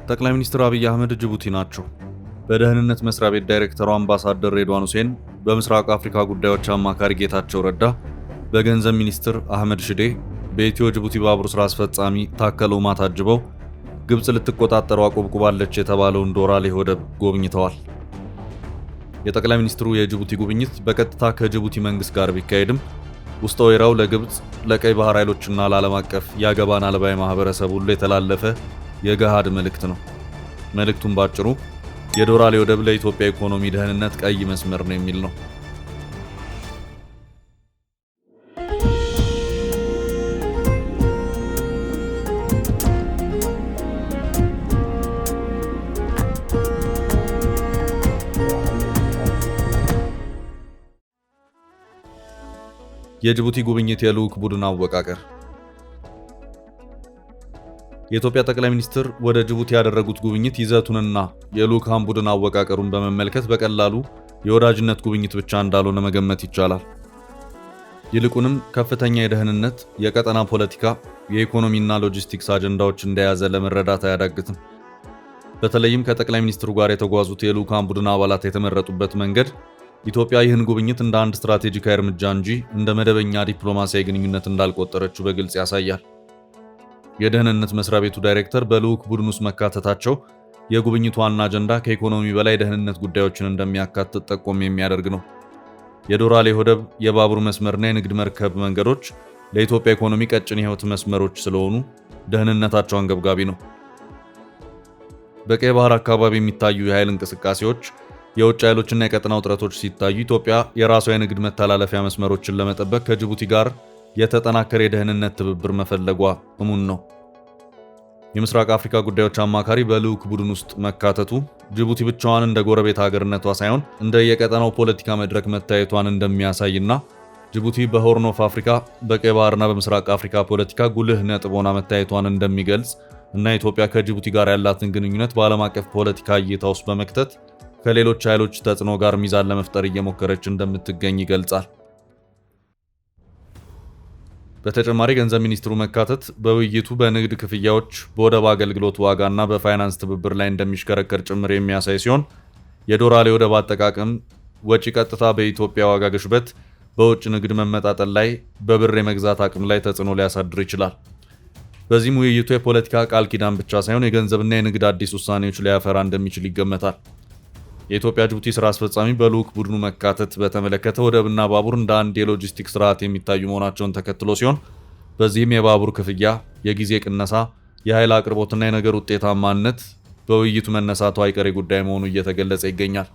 ጠቅላይ ሚኒስትር አብይ አህመድ ጅቡቲ ናቸው። በደህንነት መስሪያ ቤት ዳይሬክተሩ አምባሳደር ሬድዋን ሁሴን፣ በምስራቅ አፍሪካ ጉዳዮች አማካሪ ጌታቸው ረዳ፣ በገንዘብ ሚኒስትር አህመድ ሽዴ፣ በኢትዮ ጅቡቲ ባቡር ስራ አስፈጻሚ ታከለ ኡማ ታጅበው ግብጽ ልትቆጣጠረው አቆብቁባለች የተባለውን ዶራሌ ወደብ ጎብኝተዋል። የጠቅላይ ሚኒስትሩ የጅቡቲ ጉብኝት በቀጥታ ከጅቡቲ መንግስት ጋር ቢካሄድም ውስጠ ወይራው ለግብጽ፣ ለቀይ ባህር ኃይሎችና ለዓለም አቀፍ ያገባናል ባይ ማህበረሰብ ሁሉ የተላለፈ የገሃድ መልእክት ነው። መልእክቱም ባጭሩ የዶራሌ ወደብ ለኢትዮጵያ ኢኮኖሚ ደህንነት ቀይ መስመር ነው የሚል ነው። የጅቡቲ ጉብኝት የልዑክ ቡድን አወቃቀር። የኢትዮጵያ ጠቅላይ ሚኒስትር ወደ ጅቡቲ ያደረጉት ጉብኝት ይዘቱንና የልዑካን ቡድን አወቃቀሩን በመመልከት በቀላሉ የወዳጅነት ጉብኝት ብቻ እንዳልሆነ መገመት ይቻላል። ይልቁንም ከፍተኛ የደህንነት፣ የቀጠና ፖለቲካ፣ የኢኮኖሚና ሎጂስቲክስ አጀንዳዎች እንደያዘ ለመረዳት አያዳግትም። በተለይም ከጠቅላይ ሚኒስትሩ ጋር የተጓዙት የልዑካን ቡድን አባላት የተመረጡበት መንገድ ኢትዮጵያ ይህን ጉብኝት እንደ አንድ ስትራቴጂካዊ እርምጃ እንጂ እንደ መደበኛ ዲፕሎማሲያዊ ግንኙነት እንዳልቆጠረችው በግልጽ ያሳያል። የደህንነት መስሪያ ቤቱ ዳይሬክተር በልዑክ ቡድን ውስጥ መካተታቸው የጉብኝቱ ዋና አጀንዳ ከኢኮኖሚ በላይ ደህንነት ጉዳዮችን እንደሚያካትት ጠቆም የሚያደርግ ነው። የዶራሌ ወደብ፣ የባቡር መስመርና የንግድ መርከብ መንገዶች ለኢትዮጵያ ኢኮኖሚ ቀጭን የህይወት መስመሮች ስለሆኑ ደህንነታቸው አንገብጋቢ ነው። በቀይ ባህር አካባቢ የሚታዩ የኃይል እንቅስቃሴዎች፣ የውጭ ኃይሎችና የቀጠና ውጥረቶች ሲታዩ ኢትዮጵያ የራሷ የንግድ መተላለፊያ መስመሮችን ለመጠበቅ ከጅቡቲ ጋር የተጠናከረ የደህንነት ትብብር መፈለጓ እሙን ነው። የምስራቅ አፍሪካ ጉዳዮች አማካሪ በልዑክ ቡድን ውስጥ መካተቱ ጅቡቲ ብቻዋን እንደ ጎረቤት ሀገርነቷ ሳይሆን እንደ የቀጠናው ፖለቲካ መድረክ መታየቷን እንደሚያሳይና ጅቡቲ በሆርን ኦፍ አፍሪካ፣ በቀይ ባህርና በምስራቅ አፍሪካ ፖለቲካ ጉልህ ነጥብ ሆና መታየቷን እንደሚገልጽ እና ኢትዮጵያ ከጅቡቲ ጋር ያላትን ግንኙነት በዓለም አቀፍ ፖለቲካ እይታ ውስጥ በመክተት ከሌሎች ኃይሎች ተጽዕኖ ጋር ሚዛን ለመፍጠር እየሞከረች እንደምትገኝ ይገልጻል። በተጨማሪ ገንዘብ ሚኒስትሩ መካተት በውይይቱ በንግድ ክፍያዎች፣ በወደብ አገልግሎት ዋጋና በፋይናንስ ትብብር ላይ እንደሚሽከረከር ጭምር የሚያሳይ ሲሆን የዶራሌ ወደብ አጠቃቀም ወጪ ቀጥታ በኢትዮጵያ ዋጋ ግሽበት፣ በውጭ ንግድ መመጣጠን ላይ፣ በብር የመግዛት አቅም ላይ ተጽዕኖ ሊያሳድር ይችላል። በዚህም ውይይቱ የፖለቲካ ቃል ኪዳን ብቻ ሳይሆን የገንዘብና የንግድ አዲስ ውሳኔዎች ሊያፈራ እንደሚችል ይገመታል። የኢትዮጵያ ጅቡቲ ስራ አስፈጻሚ በልዑክ ቡድኑ መካተት በተመለከተ ወደብና ባቡር እንደ አንድ የሎጂስቲክስ ስርዓት የሚታዩ መሆናቸውን ተከትሎ ሲሆን በዚህም የባቡር ክፍያ፣ የጊዜ ቅነሳ፣ የኃይል አቅርቦትና የነገር ውጤታማነት በውይይቱ መነሳቱ አይቀሬ ጉዳይ መሆኑ እየተገለጸ ይገኛል።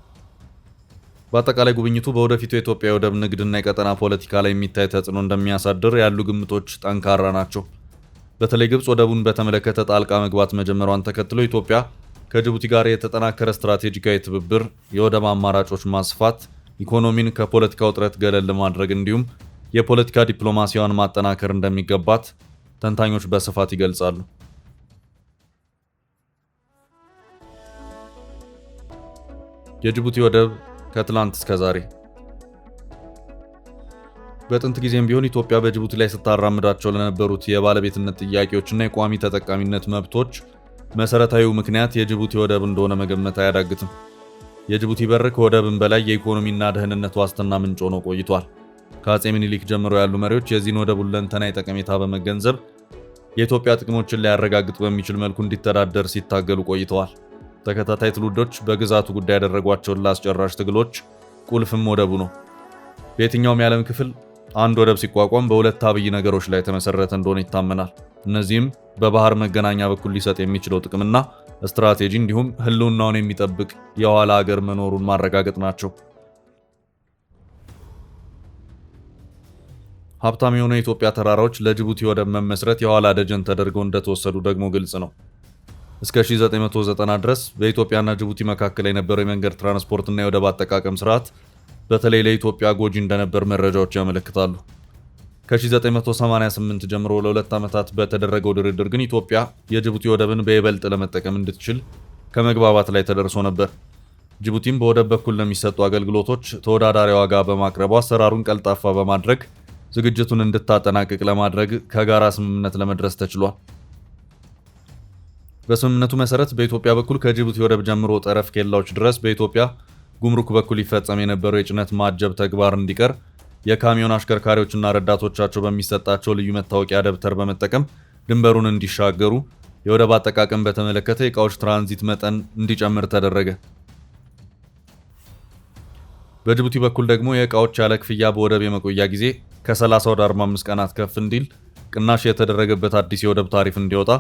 በአጠቃላይ ጉብኝቱ በወደፊቱ የኢትዮጵያ ወደብ ንግድና የቀጠና ፖለቲካ ላይ የሚታይ ተጽዕኖ እንደሚያሳድር ያሉ ግምቶች ጠንካራ ናቸው። በተለይ ግብጽ ወደቡን በተመለከተ ጣልቃ መግባት መጀመሯን ተከትሎ ኢትዮጵያ ከጅቡቲ ጋር የተጠናከረ ስትራቴጂካዊ ትብብር፣ የወደብ አማራጮች ማስፋት፣ ኢኮኖሚን ከፖለቲካ ውጥረት ገለል ለማድረግ እንዲሁም የፖለቲካ ዲፕሎማሲያውን ማጠናከር እንደሚገባት ተንታኞች በስፋት ይገልጻሉ። የጅቡቲ ወደብ ከትላንት እስከ ዛሬ። በጥንት ጊዜም ቢሆን ኢትዮጵያ በጅቡቲ ላይ ስታራምዳቸው ለነበሩት የባለቤትነት ጥያቄዎችና የቋሚ ተጠቃሚነት መብቶች መሰረታዊው ምክንያት የጅቡቲ ወደብ እንደሆነ መገመት አያዳግትም። የጅቡቲ በር ከወደብም በላይ የኢኮኖሚና ደህንነት ዋስትና ምንጭ ሆኖ ቆይቷል። ከአጼ ምኒልክ ጀምሮ ያሉ መሪዎች የዚህን ወደብ ሁለንተናዊ ጠቀሜታ በመገንዘብ የኢትዮጵያ ጥቅሞችን ሊያረጋግጥ በሚችል መልኩ እንዲተዳደር ሲታገሉ ቆይተዋል። ተከታታይ ትውልዶች በግዛቱ ጉዳይ ያደረጓቸውን ለአስጨራሽ ትግሎች ቁልፍም ወደቡ ነው። በየትኛውም የዓለም ክፍል አንድ ወደብ ሲቋቋም በሁለት አብይ ነገሮች ላይ የተመሰረተ እንደሆነ ይታመናል። እነዚህም በባህር መገናኛ በኩል ሊሰጥ የሚችለው ጥቅምና ስትራቴጂ እንዲሁም ህልውናውን የሚጠብቅ የኋላ ሀገር መኖሩን ማረጋገጥ ናቸው። ሀብታም የሆኑ የኢትዮጵያ ተራራዎች ለጅቡቲ ወደብ መመስረት የኋላ ደጀን ተደርገው እንደተወሰዱ ደግሞ ግልጽ ነው። እስከ 1990 ድረስ በኢትዮጵያና ጅቡቲ መካከል የነበረው የመንገድ ትራንስፖርትና የወደብ አጠቃቀም ስርዓት በተለይ ለኢትዮጵያ ጎጂ እንደነበር መረጃዎች ያመለክታሉ። ከ1988 ጀምሮ ለ2 ዓመታት በተደረገው ድርድር ግን ኢትዮጵያ የጅቡቲ ወደብን በይበልጥ ለመጠቀም እንድትችል ከመግባባት ላይ ተደርሶ ነበር። ጅቡቲም በወደብ በኩል ለሚሰጡ አገልግሎቶች ተወዳዳሪ ዋጋ በማቅረቡ አሰራሩን ቀልጣፋ በማድረግ ዝግጅቱን እንድታጠናቅቅ ለማድረግ ከጋራ ስምምነት ለመድረስ ተችሏል። በስምምነቱ መሰረት በኢትዮጵያ በኩል ከጅቡቲ ወደብ ጀምሮ ጠረፍ ኬላዎች ድረስ በኢትዮጵያ ጉምሩክ በኩል ይፈጸም የነበረው የጭነት ማጀብ ተግባር እንዲቀር የካሚዮን አሽከርካሪዎችና ረዳቶቻቸው በሚሰጣቸው ልዩ መታወቂያ ደብተር በመጠቀም ድንበሩን እንዲሻገሩ፣ የወደብ አጠቃቀም በተመለከተ የዕቃዎች ትራንዚት መጠን እንዲጨምር ተደረገ። በጅቡቲ በኩል ደግሞ የዕቃዎች ያለ ክፍያ በወደብ የመቆያ ጊዜ ከ30 ወደ 45 ቀናት ከፍ እንዲል፣ ቅናሽ የተደረገበት አዲስ የወደብ ታሪፍ እንዲወጣ፣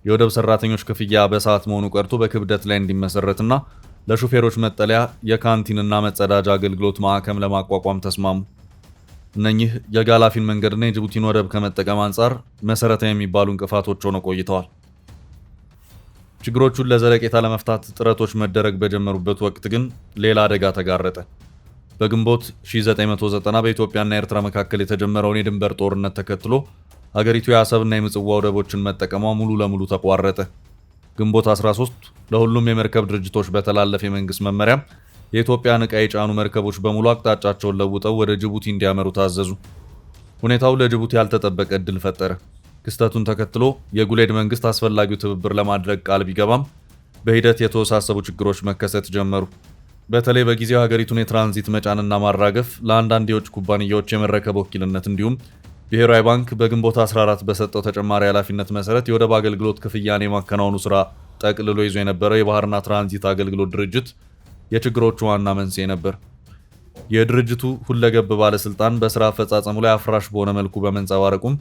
የወደብ ሰራተኞች ክፍያ በሰዓት መሆኑ ቀርቶ በክብደት ላይ እንዲመሰረትና ለሹፌሮች መጠለያ የካንቲንና መጸዳጃ አገልግሎት ማዕከም ለማቋቋም ተስማሙ። እነኚህ የጋላፊን መንገድና የጅቡቲን ወደብ ከመጠቀም አንጻር መሰረታዊ የሚባሉ እንቅፋቶች ሆነው ቆይተዋል። ችግሮቹን ለዘለቄታ ለመፍታት ጥረቶች መደረግ በጀመሩበት ወቅት ግን ሌላ አደጋ ተጋረጠ። በግንቦት 1990 በኢትዮጵያና ኤርትራ መካከል የተጀመረውን የድንበር ጦርነት ተከትሎ አገሪቱ የአሰብና የምጽዋ ወደቦችን መጠቀሟ ሙሉ ለሙሉ ተቋረጠ። ግንቦት 13 ለሁሉም የመርከብ ድርጅቶች በተላለፈ የመንግስት መመሪያ የኢትዮጵያን ዕቃ የጫኑ መርከቦች በሙሉ አቅጣጫቸውን ለውጠው ወደ ጅቡቲ እንዲያመሩ ታዘዙ። ሁኔታው ለጅቡቲ ያልተጠበቀ ዕድል ፈጠረ። ክስተቱን ተከትሎ የጉሌድ መንግስት አስፈላጊው ትብብር ለማድረግ ቃል ቢገባም በሂደት የተወሳሰቡ ችግሮች መከሰት ጀመሩ። በተለይ በጊዜው ሀገሪቱን የትራንዚት መጫንና ማራገፍ ለአንዳንድ የውጭ ኩባንያዎች የመረከብ ወኪልነት እንዲሁም ብሔራዊ ባንክ በግንቦት 14 በሰጠው ተጨማሪ ኃላፊነት መሰረት የወደብ አገልግሎት ክፍያን የማከናወኑ ስራ ጠቅልሎ ይዞ የነበረው የባህርና ትራንዚት አገልግሎት ድርጅት የችግሮቹ ዋና መንስኤ ነበር። የድርጅቱ ሁለገብ ባለስልጣን በስራ አፈጻጸሙ ላይ አፍራሽ በሆነ መልኩ በመንጸባረቁም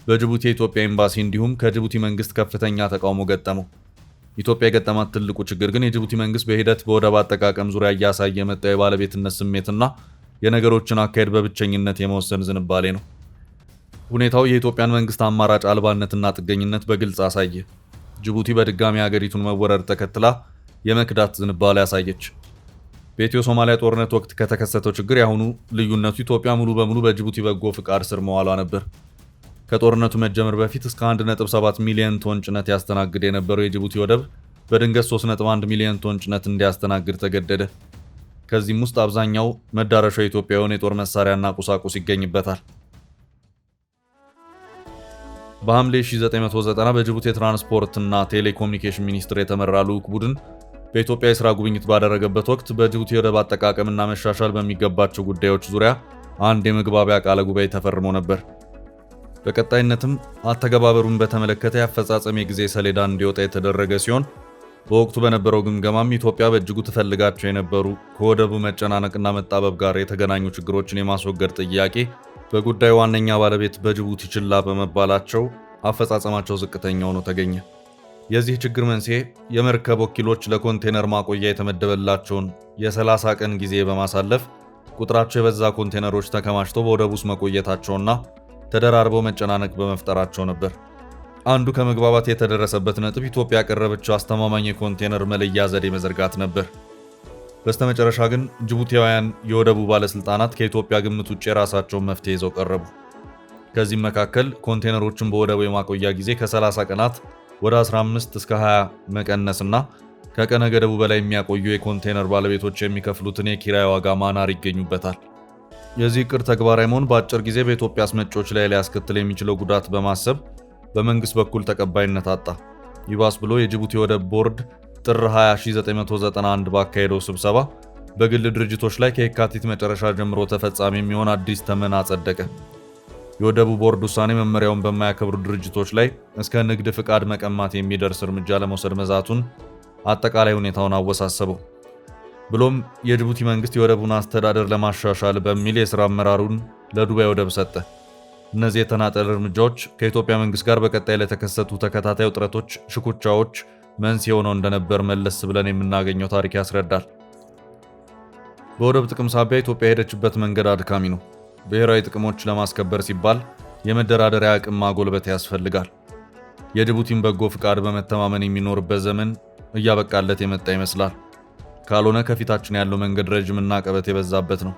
በጅቡቲ የኢትዮጵያ ኤምባሲ እንዲሁም ከጅቡቲ መንግስት ከፍተኛ ተቃውሞ ገጠመው። ኢትዮጵያ የገጠማት ትልቁ ችግር ግን የጅቡቲ መንግስት በሂደት በወደብ አጠቃቀም ዙሪያ እያሳየ የመጣው የባለቤትነት ስሜትና የነገሮችን አካሄድ በብቸኝነት የመወሰን ዝንባሌ ነው። ሁኔታው የኢትዮጵያን መንግስት አማራጭ አልባነትና ጥገኝነት በግልጽ አሳየ። ጅቡቲ በድጋሚ ሀገሪቱን መወረር ተከትላ የመክዳት ዝንባሌ ያሳየች። በኢትዮ ሶማሊያ ጦርነት ወቅት ከተከሰተው ችግር ያሁኑ ልዩነቱ ኢትዮጵያ ሙሉ በሙሉ በጅቡቲ በጎ ፍቃድ ስር መዋሏ ነበር። ከጦርነቱ መጀመር በፊት እስከ 1.7 ሚሊዮን ቶን ጭነት ያስተናግድ የነበረው የጅቡቲ ወደብ በድንገት 3.1 ሚሊዮን ቶን ጭነት እንዲያስተናግድ ተገደደ። ከዚህም ውስጥ አብዛኛው መዳረሻው የኢትዮጵያ የሆነ የጦር መሳሪያና ቁሳቁስ ይገኝበታል። በሐምሌ 1990 በጅቡቲ የትራንስፖርትና ቴሌኮሙኒኬሽን ሚኒስቴር የተመራ ልዑክ ቡድን በኢትዮጵያ የሥራ ጉብኝት ባደረገበት ወቅት በጅቡቲ ወደብ አጠቃቀምና መሻሻል በሚገባቸው ጉዳዮች ዙሪያ አንድ የመግባቢያ ቃለ ጉባኤ ተፈርሞ ነበር። በቀጣይነትም አተገባበሩን በተመለከተ የአፈጻጸም የጊዜ ሰሌዳ እንዲወጣ የተደረገ ሲሆን በወቅቱ በነበረው ግምገማም ኢትዮጵያ በእጅጉ ትፈልጋቸው የነበሩ ከወደቡ መጨናነቅና መጣበብ ጋር የተገናኙ ችግሮችን የማስወገድ ጥያቄ በጉዳዩ ዋነኛ ባለቤት በጅቡቲ ችላ በመባላቸው አፈጻጸማቸው ዝቅተኛ ሆኖ ተገኘ። የዚህ ችግር መንስኤ የመርከብ ወኪሎች ለኮንቴነር ማቆያ የተመደበላቸውን የ30 ቀን ጊዜ በማሳለፍ ቁጥራቸው የበዛ ኮንቴነሮች ተከማችተው በወደቡ ውስጥ መቆየታቸውና ተደራርበው መጨናነቅ በመፍጠራቸው ነበር። አንዱ ከመግባባት የተደረሰበት ነጥብ ኢትዮጵያ ያቀረበችው አስተማማኝ የኮንቴነር መለያ ዘዴ መዘርጋት ነበር። በስተመጨረሻ ግን ጅቡቲያውያን የወደቡ ባለስልጣናት ከኢትዮጵያ ግምት ውጭ የራሳቸውን መፍትሄ ይዘው ቀረቡ። ከዚህም መካከል ኮንቴነሮችን በወደቡ የማቆያ ጊዜ ከ30 ቀናት ወደ 15 እስከ 20 መቀነስና ከቀነ ገደቡ በላይ የሚያቆዩ የኮንቴነር ባለቤቶች የሚከፍሉትን የኪራይ ዋጋ ማናር ይገኙበታል። የዚህ ዕቅድ ተግባራዊ መሆን በአጭር ጊዜ በኢትዮጵያ አስመጪዎች ላይ ሊያስከትል የሚችለው ጉዳት በማሰብ በመንግስት በኩል ተቀባይነት አጣ። ይባስ ብሎ የጅቡቲ ወደብ ቦርድ ጥር 20 1991 ባካሄደው ስብሰባ በግል ድርጅቶች ላይ ከየካቲት መጨረሻ ጀምሮ ተፈጻሚ የሚሆን አዲስ ተመን አጸደቀ። የወደቡ ቦርድ ውሳኔ መመሪያውን በማያከብሩ ድርጅቶች ላይ እስከ ንግድ ፍቃድ መቀማት የሚደርስ እርምጃ ለመውሰድ መዛቱን አጠቃላይ ሁኔታውን አወሳሰበው። ብሎም የጅቡቲ መንግስት የወደቡን አስተዳደር ለማሻሻል በሚል የሥራ አመራሩን ለዱባይ ወደብ ሰጠ። እነዚህ የተናጠል እርምጃዎች ከኢትዮጵያ መንግስት ጋር በቀጣይ ለተከሰቱ ተከታታይ ውጥረቶች፣ ሽኩቻዎች መንስኤ ሆነው እንደነበር መለስ ብለን የምናገኘው ታሪክ ያስረዳል። በወደብ ጥቅም ሳቢያ ኢትዮጵያ የሄደችበት መንገድ አድካሚ ነው። ብሔራዊ ጥቅሞች ለማስከበር ሲባል የመደራደሪያ አቅም ማጎልበት ያስፈልጋል። የጅቡቲን በጎ ፍቃድ በመተማመን የሚኖርበት ዘመን እያበቃለት የመጣ ይመስላል። ካልሆነ ከፊታችን ያለው መንገድ ረጅምና ቀበት የበዛበት ነው።